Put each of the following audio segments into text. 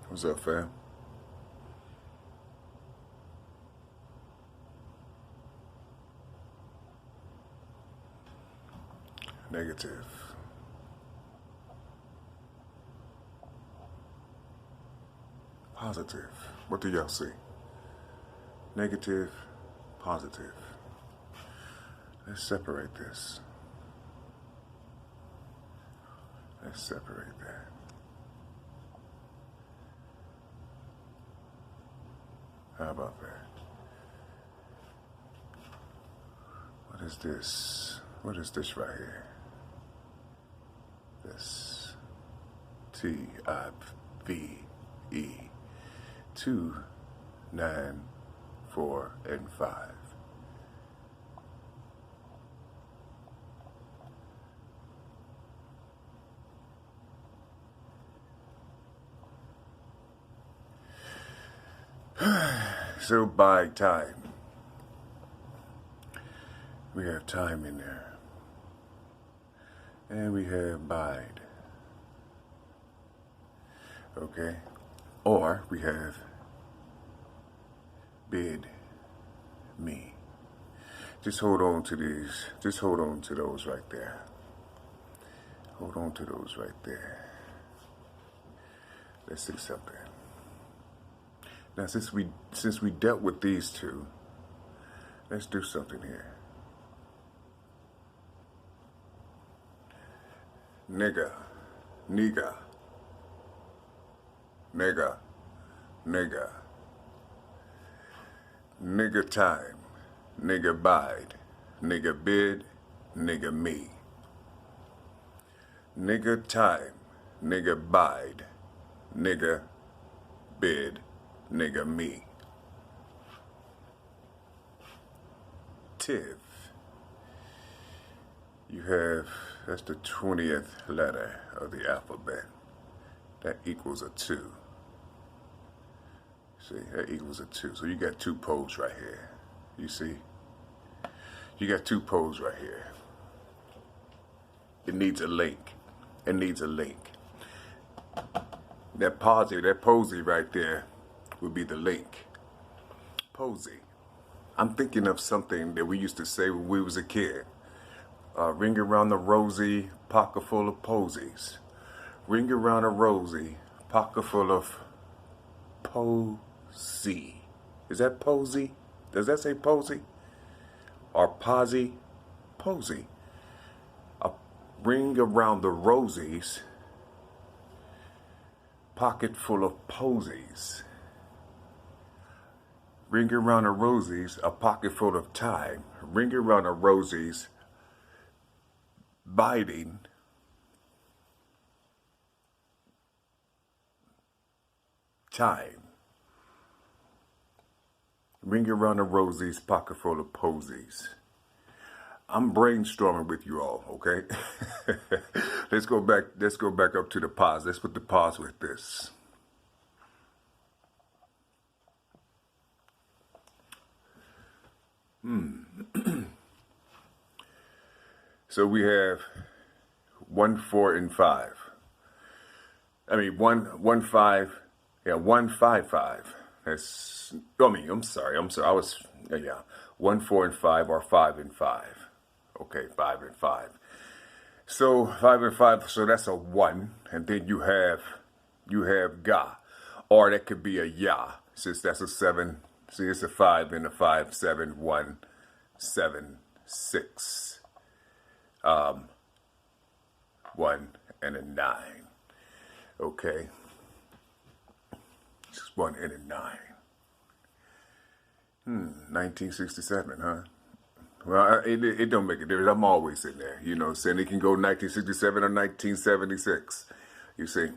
What's up, fam? Negative. Positive. What do y'all see? Negative, positive. Let's separate this. Let's separate that. How about that? What is this? What is this right here? This TIVE 2, 9, 4, and 5. So by time, we have time in there, and we have bide, okay? Or we have bid me. Just hold on to these. Just hold on to those right there. Hold on to those right there. Let's see something. Now, since we dealt with these two, let's do something here. Nigga, nigga, nigga, nigga, nigga time, nigga bide, nigga bid, nigga me. Nigga time, nigga bide, nigga bid, nigga me. Tiv. You have, that's the 20th letter of the alphabet. That equals a 2. See, that equals a 2. So you got two poles right here. You see? You got two poles right here. It needs a link. It needs a link. That posy right there would be the link. Posy. I'm thinking of something that we used to say when we was a kid. Ring around the rosy, pocket full of posies. Ring around a rosy, pocket full of posy. Is that posy? Does that say posy? Or posy? Posy. A ring around the rosies, pocket full of posies. Ring around the rosies, a pocket full of time. Ring around the rosies, biding time. Ring around the rosies, pocket full of posies. I'm brainstorming with you all, okay? Let's go back up to the pause. Let's put the pause with this. So we have 1, 4, and 5. I mean, 1, 5. Yeah, 1, 5, 5. I'm sorry. I was, yeah. 1, 4, and 5 are 5 and 5. Okay, 5 and 5. So 5 and 5. So that's a 1, and then you have ga, or that could be a ya, since that's a 7. See, it's a 5 and a 5, 7, 1, 7, 6. 1 and a 9. Okay. Just 1 and a 9. 1967, huh? Well, it don't make a difference. I'm always in there. You know, saying it can go 1967 or 1976. You see.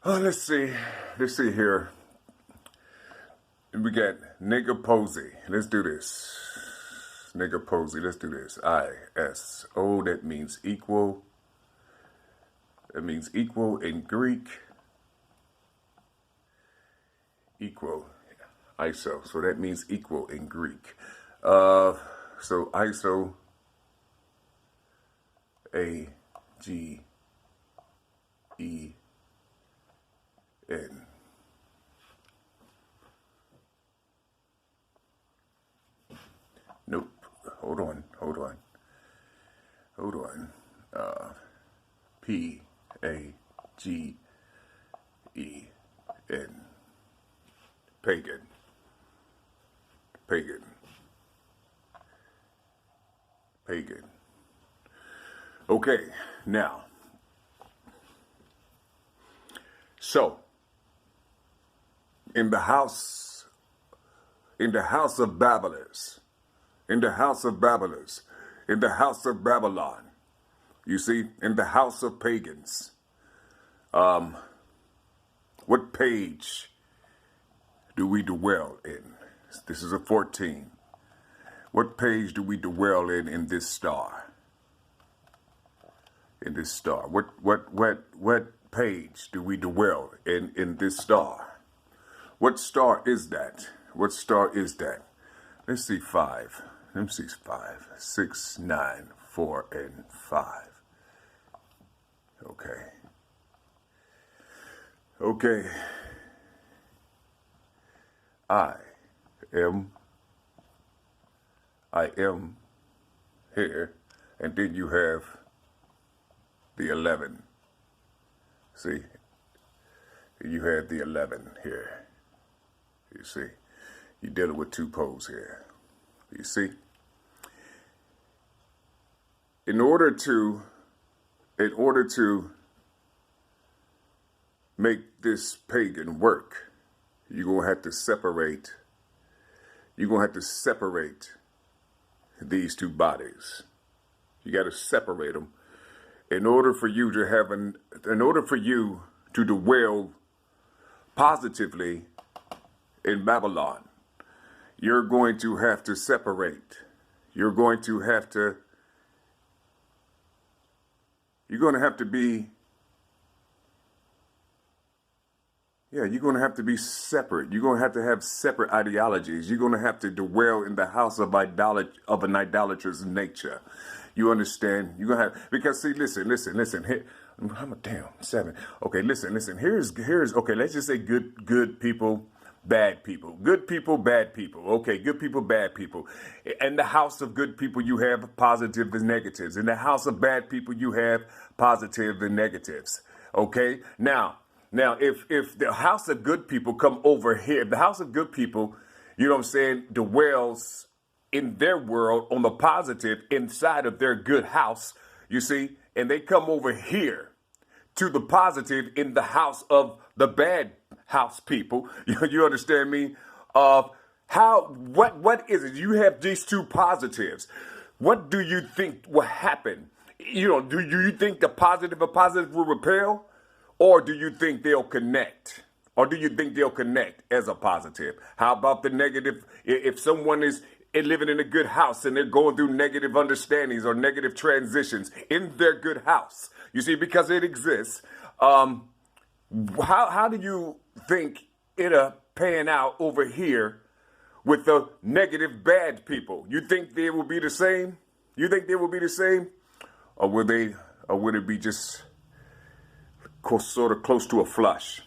Let's see. Let's see here. We got nigga posy. Let's do this. Nigga posy. Let's do this. ISO. That means equal. That means equal in Greek. Equal. ISO. So that means equal in Greek. So ISO. AGE. Nope. Hold on. P-A-G-E-N. Pagan. Okay, now, so in the house of Babylons, in the house of Babylon, you see, in the house of pagans, what page do we dwell in? This is a 14. What page do we dwell in this star? In this star. What page do we dwell in this star? What star is that? What star is that? Let's see 5. Let me see 5. 6, 9, 4, and 5. Okay. I am here, and then you have the 11. See, you have the 11 here. You see, you're dealing with 2 poles here. You see, in order to make this pagan work, you're gonna have to separate. You're gonna have to separate these 2 bodies. You got to separate them in order for you to dwell positively in Babylon. You're going to have to separate. You're going to have to be separate. You're going to have separate ideologies. You're going to have to dwell in the house of an idolatrous nature. You understand? You're going to have, because see, listen. Here, I'm a damn 7. Okay, listen. Here's okay, let's just say good people, bad people. Good people, bad people. Okay, good people, bad people. In the house of good people, you have positive and negatives. In the house of bad people, you have positive and negatives. Okay? Now, if the house of good people come over here, the house of good people, you know what I'm saying, dwells in their world on the positive inside of their good house, you see, and they come over here to the positive in the house of the bad house people, you understand me? What is it? You have these 2 positives. What do you think will happen? Do you think the positive will repel? Or do you think they'll connect? Or do you think they'll connect as a positive? How about the negative? If someone is living in a good house and they're going through negative understandings or negative transitions in their good house, you see, because it exists, how do you think it'll pan out over here with the negative bad people? You think they will be the same? Or would it be just sort of close to a flush?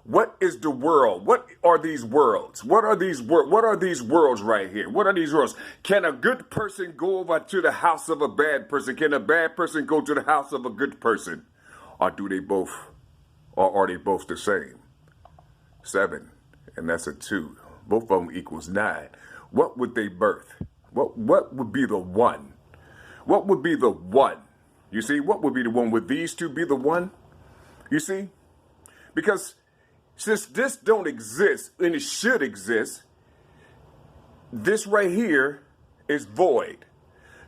What is the world? What are these worlds? What are these worlds right here? What are these worlds? Can a good person go over to the house of a bad person? Can a bad person go to the house of a good person? Or are they both the same? 7, and that's a 2. Both of them equals 9. What would they birth? What would be the 1? What would be the 1? You see, what would be the 1? Would these 2 be the 1? You see? Because since this don't exist, and it should exist, this right here is void.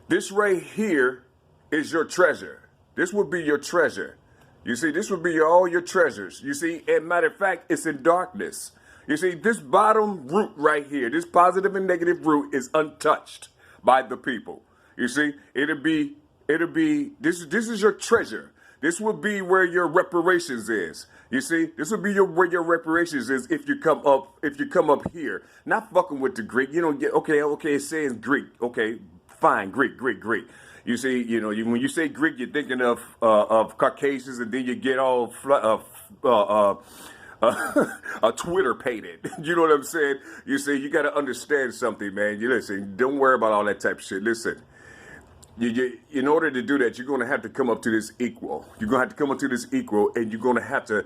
This right here is your treasure. This would be your treasure. You see, this would be all your treasures. You see, and matter of fact, it's in darkness. You see, this bottom root right here, this positive and negative root is untouched by the people. You see, it'll be, this is your treasure. This will be where your reparations is. You see, this will be where your reparations is if you come up here. Not fucking with the Greek. You don't get, okay, it says Greek. Okay, fine, Greek. You see, when you say Greek, you're thinking of Caucasians, and then you get all Twitter painted. You know what I'm saying? You see, you got to understand something, man. You listen. Don't worry about all that type of shit. Listen. In order to do that, you're going to have to come up to this equal. You're going to have to come up to this equal, and you're going to have to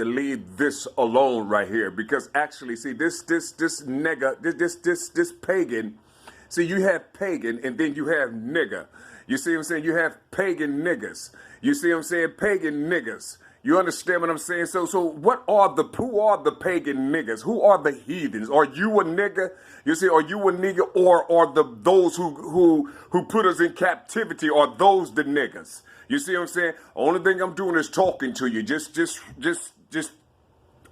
leave this alone right here, because actually, see, this pagan. See, you have pagan, and then you have nigga. You see what I'm saying? You have pagan niggas. You see what I'm saying? Pagan niggas. You understand what I'm saying? So who are the pagan niggas? Who are the heathens? Are you a nigga? You see, are you a nigga, or are those who put us in captivity, are those the niggas? You see what I'm saying? Only thing I'm doing is talking to you. Just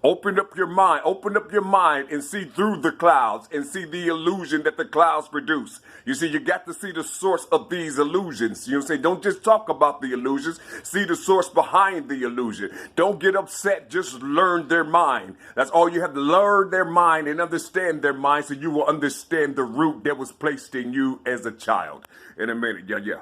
open up your mind and see through the clouds and see the illusion that the clouds produce. You see, you got to see the source of these illusions. You know what I'm saying? Don't just talk about the illusions. See the source behind the illusion. Don't get upset. Just learn their mind. That's all you have to learn, their mind, and understand their mind, so you will understand the root that was placed in you as a child. In a minute. Yeah.